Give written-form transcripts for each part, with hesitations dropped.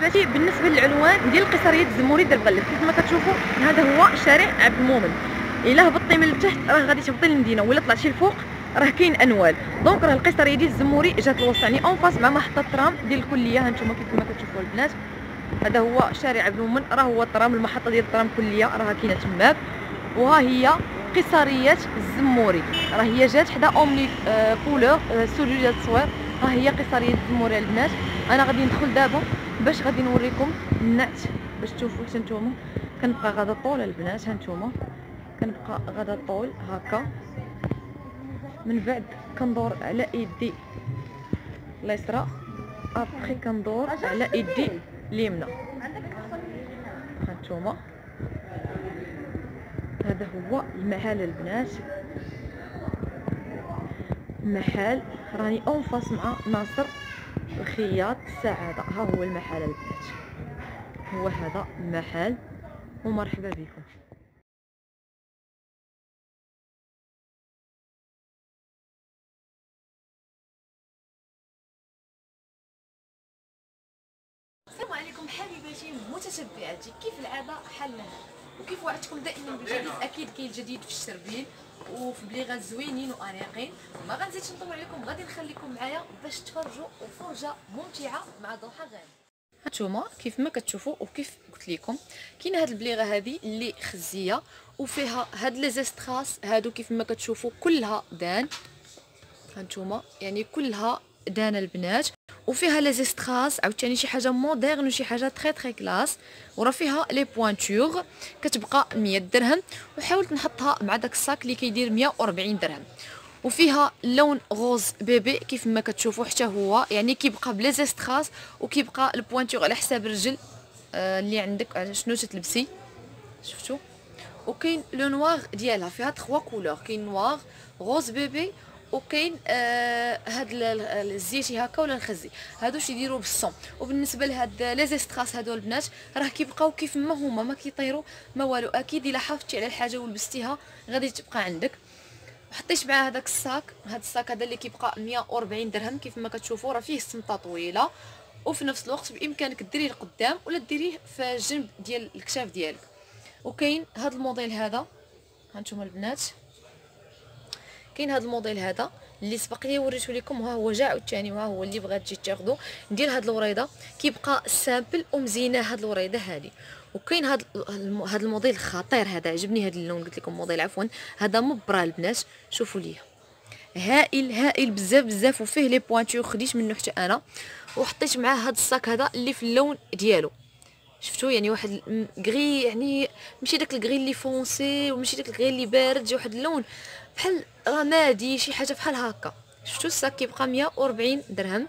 حبيباتي بالنسبه للعنوان ديال قيصريه الزموري ديال بغلف، كيف ما كتشوفوا هذا هو شارع عبد المؤمن. الا هبطتي من التحت راه غادي تهبطي للمدينه، ولا طلعتي الفوق راه كاين انوال. دونك راه القيصريه ديال الزموري جات الوسط، يعني اون فاس مع محطه الترام ديال الكليه. هانتوما كيف ما كتشوفوا البنات هذا هو شارع عبد المؤمن، راه هو الترام، المحطه ديال الترام الكليه راه كاينه تماك. وها هي قيصريه الزموري، راه هي جات حدا اومني كولور ستوديو ديال التصوير. ها هي قيصريه الزموري البنات. انا غادي ندخل دابا باش غادي نوريكم النعت باش تشوفوا حتى نتوما. كنبقى غادا طول البنات، هانتوما كنبقى غادا طول هكا، من بعد كندور على يدي اليسرى، ابخي كندور على يدي اليمنى. هانتوما هذا هو المحل البنات، محل راني اون فاس مع ناصر الخياط السعاده. ها هو المحل البنات، هو هذا المحل، ومرحبا بكم. السلام عليكم حبيباتي متتبعاتي، كيف العاده حالنا وكيف وعدتكم دائما بالجديد. اكيد كاين الجديد في الشربين وفي بليغات زوينين وانيقين. ما غنزيدش نطول عليكم، غادي نخليكم معايا باش تفرجوا وفرجه ممتعه مع ضحى غانم. هانتوما كيف ما كتشوفوا وكيف قلت لكم كاينه هاد البليغه هذه اللي خزيه وفيها هاد لي زيستراس هادو كيف ما كتشوفوا كلها دان. هانتوما يعني كلها دان البنات، وفيها لي زيستراس عاوتاني شي حاجه موديرن وشي حاجه تري كلاس. وراه فيها لي بوانتور كتبقى 100 درهم، وحاولت نحطها مع داك الصاك اللي كيدير 140 درهم. وفيها لون غوز بيبي كيف ما كتشوفوا حتى هو، يعني كيبقى بلي زيستراس وكيبقى البوانتور على حساب الرجل اللي عندك شنو تتلبسي. شفتوا؟ وكاين لو نوار ديالها فيها 3 كولور، كاين نوار غوز بيبي وكاين هاد الزيتي هكا ولا الخزي، هادوش يديروا بالصون. وبالنسبه لهاد لي زيستراس هادو البنات راه كيبقاو كيف ما هما، ما كيطيروا ما والو. اكيد الا حافظتي على الحاجه ولبستيها غادي تبقى عندك. حطيت مع هذاك الصاك، هاد الصاك هذا اللي كيبقى 140 درهم كيف ما كتشوفوا، راه فيه السمطه طويله، وفي نفس الوقت بامكانك ديريه لقدام ولا ديريه في الجنب ديال الكشاف ديالك. وكاين هاد الموديل هذا، هانتوما البنات كاين هذا الموديل هذا اللي سبق لي وريته لكم، ها هو جا عاوتاني، وها هو اللي بغات تجي تاخذو ندير هاد الوريضه كيبقى سامبل ومزينه هاد الوريضه هذه. وكاين هاد الموديل الخطير هذا، عجبني هاد اللون، قلت لكم موديل عفوا هذا مبرا البنات، شوفوا ليه هائل هائل بزاف بزاف، وفيه لي بوانتور خديت منه حتى انا، وحطيت معاه هاد الصاك هذا اللي في اللون ديالو. شفتوا يعني واحد غري، يعني ماشي داك الغري اللي فونسي وماشي داك الغري اللي بارد، جا واحد اللون بحال رمادي شي حاجه بحال هكا. شفتوا الصاك كيبقى 140 درهم.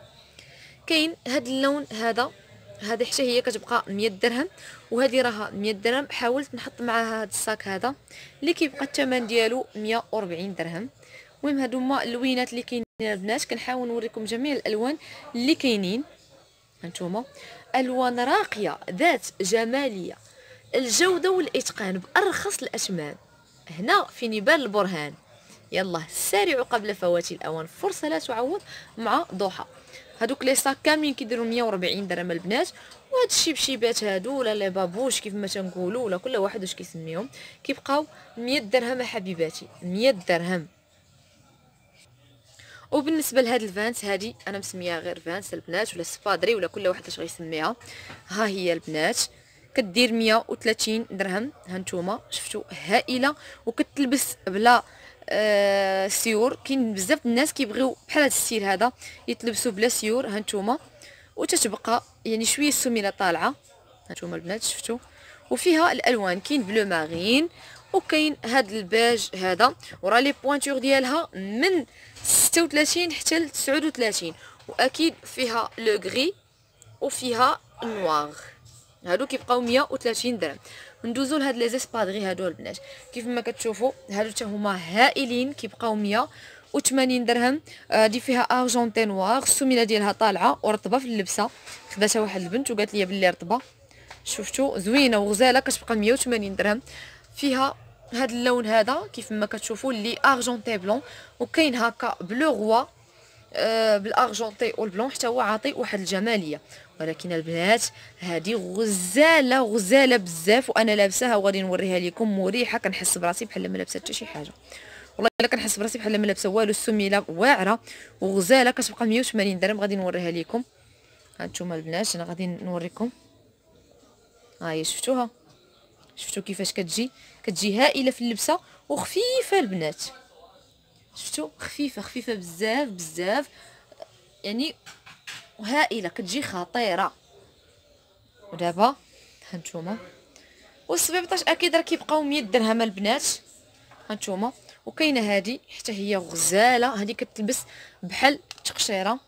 كاين هاد اللون هذا، هذه حتى هي كتبقى 100 درهم، وهذه راها 100 درهم. حاولت نحط معها هاد الصاك هذا اللي كيبقى الثمن ديالو 140 درهم. المهم هادو هما اللوينات اللي كاينين البنات، كنحاول نوريكم جميع الالوان اللي كاينين. هانتوما الوان راقيه ذات جماليه، الجوده والاتقان بارخص الاثمان، هنا في نبال البرهان. يلا سارعوا قبل فوات الاوان، فرصه لا تعوض مع ضحى. هادوك لي صاك كاملين كيديروا 140 درهم البنات، وهاد الشيبشيبات هادو ولا لي بابوش كيف ما تنقولوا ولا كل واحد واش كيسميهم كيبقاو 100 درهم حبيباتي، 100 درهم. وبالنسبه لهاد الفانس هادي انا مسميها غير فانس البنات ولا سبادري ولا كل واحد اش غيسميها. ها هي البنات كدير 130 درهم. هانتوما شفتوا هائله، وكتلبس بلا سيور. كاين بزاف الناس كيبغيو بحال هاد الستيل هذا يتلبسوا بلا سيور. هانتوما وتتبقى يعني شويه السميله طالعه. هانتوما البنات شفتوا، وفيها الالوان كاين بلو مارين وكاين هاد الباج هذا، وراه لي بوانتور ديالها من 36 حتى ل 39، واكيد فيها لو غري وفيها النوار. هادو كيبقاو 130 درهم. ندوزو لهاد لي زيسبادغي هادو البنات كيف ما كتشوفوا، هادو حتى هما هائلين كيبقاو 180 درهم. دي فيها ارجونتي نوار، السميله ديالها طالعه ورطبه في اللبسه، خداتها واحد البنت وقالت لي بلي رطبه. شفتوا زوينه وغزاله كتبقى 180 درهم. فيها هاد اللون هذا كيف ما كتشوفوا اللي ارجونتي بلون، وكاين هكا بلو غوا بالارجونتي والبلون حتى هو عاطي واحد الجماليه. ولكن البنات هذه غزاله غزاله بزاف، وانا لابساها وغادي نوريها لكم مريحه، كنحس براسي بحال ما لابسه حتى شي حاجه. والله الا كنحس براسي بحال ما لابسه والو. السميله واعره وغزاله، كتبقى 180 درهم. غادي نوريها لكم. هانتوما البنات انا غادي نوريكم. ها هي شفتوها؟ شفتوا كيفاش كتجي هائله في اللبسه وخفيفه البنات. شفتوا خفيفه بزاف بزاف يعني هائله، كتجي خطيره. ودابا هانتوما والصبيبطاش اكيد راه كيبقاو 100 درهم البنات. هانتوما وكاينه هذه حتى هي غزاله، هذه كتلبس بحال التقشيره.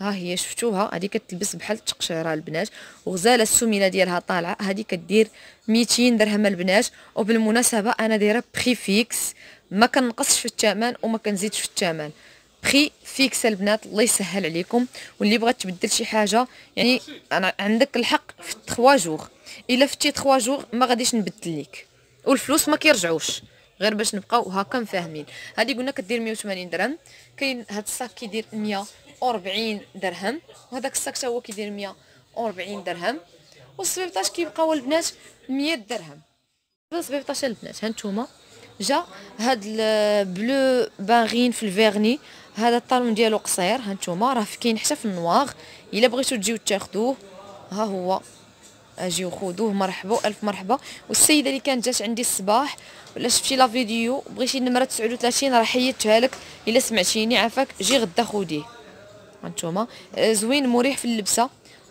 ها هي شفتوها؟ هذه كتلبس بحال التقشيره البنات، وغزاله السميله ديالها طالعه. هذه كدير 200 درهم البنات. وبالمناسبه انا دايره بري فيكس، ما كنقصش في الثمن وما كنزيدش في الثمن. بري فيكس البنات، الله يسهل عليكم. واللي بغات تبدل شي حاجه يعني انا عندك الحق في 3 جوغ، الا فتي 3 جوغ ما غاديش نبدل لك، والفلوس ما كيرجعوش، غير باش نبقاو هكا مفاهمين. هذه قلنا كدير 180 درهم. كاين هذا الصاك كيدير 140 درهم، وهذاك الصاك حتى هو كيدير 140 درهم. والصبيبطاش كيبقاو البنات 100 درهم. الصبيبطاش البنات هانتوما جا هاد البلو باغين في الفيرني، هذا الطالون ديالو قصير. هانتوما راه كاين حتى في النواغ، الا بغيتو تجيو تاخذوه ها هو، اجيو خذوه مرحبا الف مرحبا. والسيده اللي كانت جات عندي الصباح ولا شفتي لا فيديو بغيتي النمره 39 راه حيدتها لك، الا سمعتيني عافاك جي غدا خذيه. هانتوما زوين مريح في اللبسه،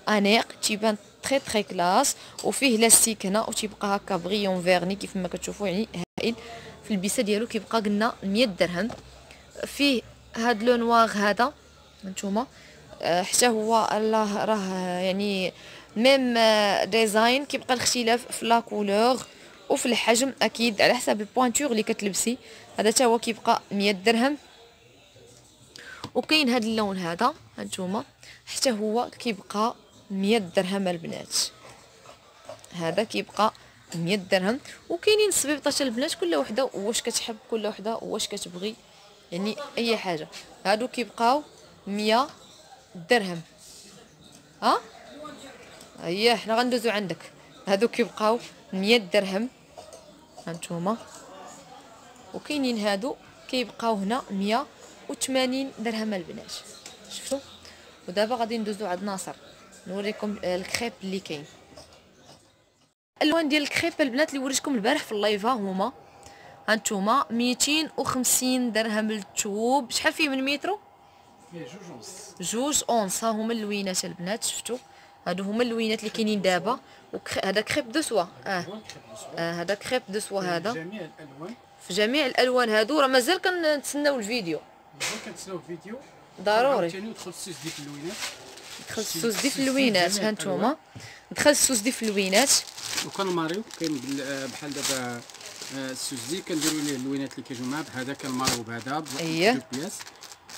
انيق، تيبان تري تري كلاس، وفيه لاستيك هنا وتيبقى هكا بغيون فيرني كيف ما كتشوفوا، يعني هائل في البسه ديالو. كيبقى قلنا 100 درهم. فيه هاد لو نواغ هذا هانتوما حتى هو الله راه يعني ميم ديزاين، كيبقى الاختلاف في لا كولور وفي الحجم اكيد على حسب البوانتور اللي كتلبسي. هذا حتى هو كيبقى 100 درهم. وكاين هذا اللون هذا هانتوما حتى هو كيبقى 100 درهم البنات. هذا كيبقى 100 درهم. وكاينين الصبيبطات البنات كل وحده واش كتحب، كل وحده واش كتبغي، يعني اي حاجه. هادو كيبقاو 100 درهم. ها هي حنا غندوزو عندك. هادو كيبقاو 100 درهم هانتوما. وكاينين هادو كيبقاو هنا 180 درهم البنات. شفتوا؟ ودابا غادي ندوزو عند ناصر نوريكم الكريب اللي كاين. الالوان ديال الكريب البنات اللي وريتكم البارح في اللايف ها هما. هانتوما 250 درهم الثوب. شحال فيه من مترو؟ فيه 2 جوج اونص. ها هما اللوينات البنات. شفتوا؟ هادو هما اللوينات اللي كاينين دابا. هذا كريب دو سوا. هذا كريب دو سوا هذا جميع الالوان، في جميع الالوان. هادو راه مازال كنتسناو الفيديو. مازال كنتسناو الفيديو ضروري. ثاني ودخل السوس ديال اللوينات. دخل السوس دي في اللوينات. هانتوما دخل السوس دي في اللوينات. وكنماريو كاين بحال دابا السوس دي كنديروا ليه اللوينات اللي كيجيو معاه بهذا، كنماريو بهذا اييه. بياس.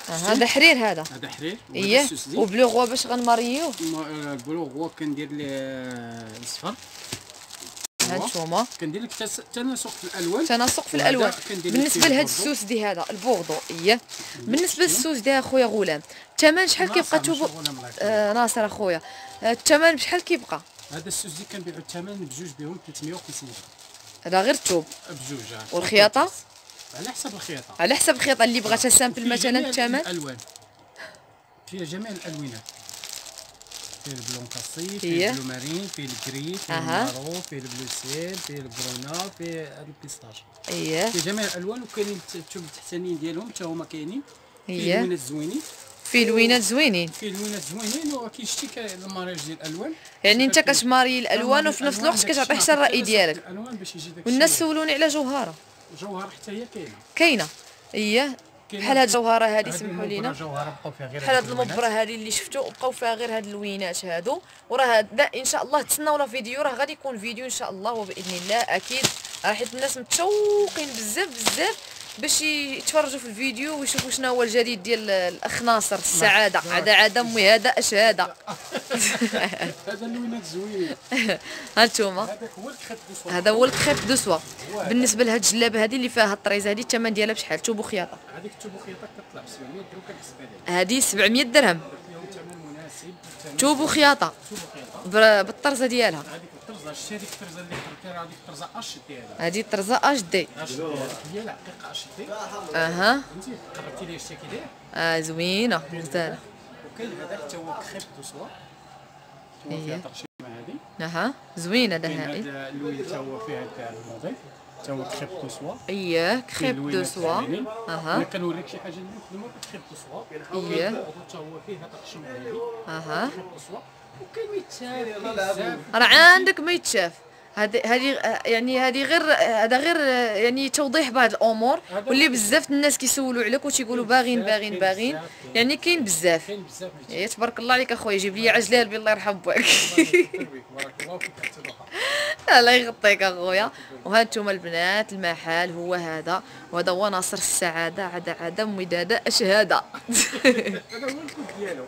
هذا حرير هذا. هذا حرير. اييه. وبلو غوا باش غنماريوه. البلو هو كندير ليه الصفر. هانتوما كندير لك تناسق في الالوان. تناسق في الالوان. بالنسبه لهاد السوس دي هذا البوردو. اييه. بالنسبه للسوس دي اخويا غلام الثمن شحال كيبقى توبو؟ ناصر اخويا الثمن بشحال كيبقى؟ هذا السوس دي كنبيعو الثمن بجوج بهم 350. هذا غير الثوب بجوج. والخياطه على حسب الخياطه. على حسب الخياطه اللي بغاتها سامبل مثلا الثمن. الالوان فيها جميع الالوانات، فيه البلون كاسي، فيه البلو مارين، فيه الكري، فيه المارو، فيه البلو سيل، فيه البرونا، فيه البيستاش. اييه. فيه جميع الالوان. وكاينين الثوب التحتانيين ديالهم حتى هما كاينين. فيه لوينات زوينين. فيه لوينات زوينين. فيه لوينات زوينين. وكيشتي الماريج ديال الالوان. يعني انت كتماري الالوان وفي نفس الوقت كتعطي حتى الراي ديالك. الالوان باش يجي داك. والناس سولوني على جوهره. جوهره حتى هي كاينه. اييه. بحال هاد الجوهره هادي سمحوا لينا. بحال هاد المبره هادي اللي شفتوا بقاو فيها غير هاد اللوينات هادو. وراه هذا ان شاء الله تسناو لا فيديو، راه غادي يكون فيديو ان شاء الله وباذن الله اكيد، راه حيت الناس متشوقين بزاف بزاف باش يتفرجوا في الفيديو ويشوفوا شنو هو الجديد ديال الاخ ناصر السعاده. هذا امي، هذا اش هذا. هذا اللوينات زوين. ها انتوما هذاك هو الكريب دو سوا. هذا هو الكريب دو سوا. بالنسبه لهاد الجلابه هذه اللي فيها الطريزه هذه الثمن ديالها بشحال؟ توبو خياطه. هذيك توبو خياطه كتطلع ب 700 درهم كنحسبها لك. هذه 700 درهم. اليوم ثمن مناسب. توبو خياطه. توبو خياطه. بالطرزه ديالها. هذيك الطرزه شتي هذيك الطرزه اللي قلتيها، هذيك الطرزه اش ديالها. هذه الطرزه اش دي. هي العقيقه اش دي. اها فهمتي قربتي لي شتي كي داير. زوينه مزدانه. وكاين هذاك حتى هو كريب دو سوا. هو فيها ترشيمه هذه. اها زوينه كاين نهائي. هذا اللوين حتى هو فيه هكا الموضيع حتى هو كريب دو سوا. اييه كريب دو سوا. اها كنوريك شي حاجه اللي نخدموا كريب دو سوا. اييه حتى هو فيه هذا الترشيمه هذه. اها كريب دو سوا. وكاين ميتشاف بزاف. راه عندك ما يتشاف. هذه يعني هذه غير هذا غير يعني توضيح بعض الامور، واللي بزاف الناس كيسولوا عليك وتيقولوا باغين باغين باغين. يعني كاين بزاف. كاين بزاف. يا تبارك الله عليك اخويا، جيب لي عجله البي الله يرحم باك. بارك الله فيك حتى ضحى. الله يغطيك اخويا. وها انتم البنات المحل هو هذا، وهذا هو ناصر السعاده. عدا مداده اش هذا. هذا هو الكود ديالو.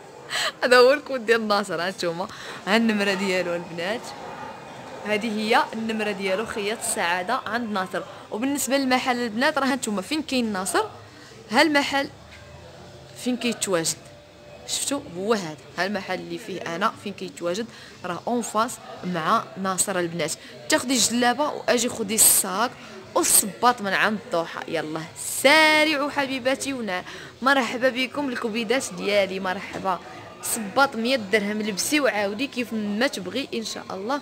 هذا هو الكود ديال ناصر. ها انتم ها النمره ديالو البنات، هذه هي النمره ديالو خياط السعاده عند ناصر. وبالنسبه للمحل البنات راه هانتوما فين كاين ناصر، ها المحل فين كيتواجد شفتوا هو هذا. ها المحل اللي فيه انا فين كيتواجد راه اون فاس مع ناصر البنات. تاخدي الجلابه واجي خدي الساك والصباط من عند الضحى. يلا سارعوا حبيباتي مرحبا بكم الكبيدات ديالي. مرحبا. صباط 100 درهم لبسي وعاودي كيف ما تبغي ان شاء الله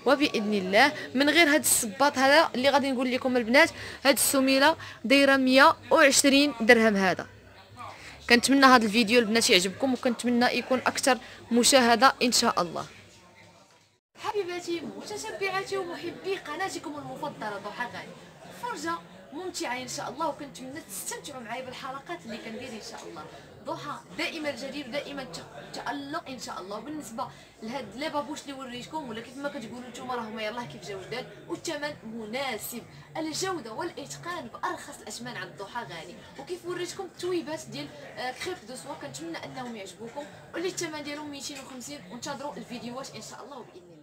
وباذن الله. من غير هاد الصباط هذا اللي غادي نقول لكم البنات، هاد السميله دايره 120 درهم. هذا كنتمنى هذا الفيديو البنات يعجبكم، وكنتمنى يكون اكثر مشاهده ان شاء الله. حبيباتي متتبعاتي ومحبي قناتكم المفضله ضحى غانم، فرجه ممتعه ان شاء الله، وكنتمنى تستمتعوا معايا بالحلقات اللي كندير ان شاء الله. ضحى دائما الجديد ودائما تألق ان شاء الله. وبالنسبه لهاد لي بابوش اللي وريتكم ولا كيف ما كتقولوا نتوما راهما يلاه كيف جاو جداد، والثمن مناسب، الجوده والاتقان بارخص الاثمان عند ضحى غانم. وكيف وريتكم التويبات ديال كريب دو سوا، كنتمنى انهم يعجبوكم، واللي الثمن ديالهم 250. وانتظروا الفيديوهات ان شاء الله وباذن الله.